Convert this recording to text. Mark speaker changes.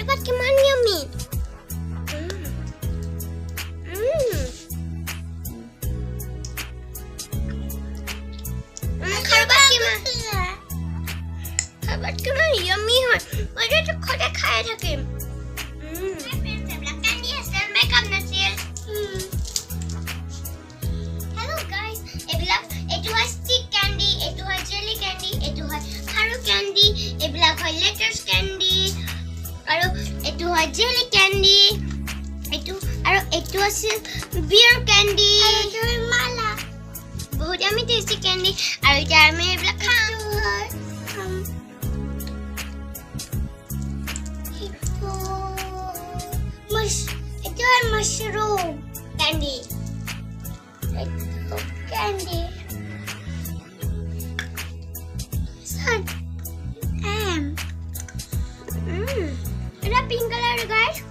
Speaker 1: কাৰোবাত কিমান ইয়ামি খাবাত কিমান ইয়ামি হয় মই তো খোদে খাই থাকিম ক্যান্ডি আছে মেকআপ নাছিল हेलो गाइस এবিলাক এটো হয় স্টিক ক্যান্ডি এটো হয় জেলি ক্যান্ডি এটো হয় খাৰু ক্যান্ডি এবিলাক হয় লেটার্স ক্যান্ডি আৰু এটো হয় জেলি ক্যান্ডি এটো আৰু এটো আছে বিয়ার ক্যান্ডি এটো হয় মালা বহুত আমি টেস্টি ক্যান্ডি আৰু এটা আমি এবিলাক খাম এটো হয় mushroom candy candy. Son. It's a pink color, guys.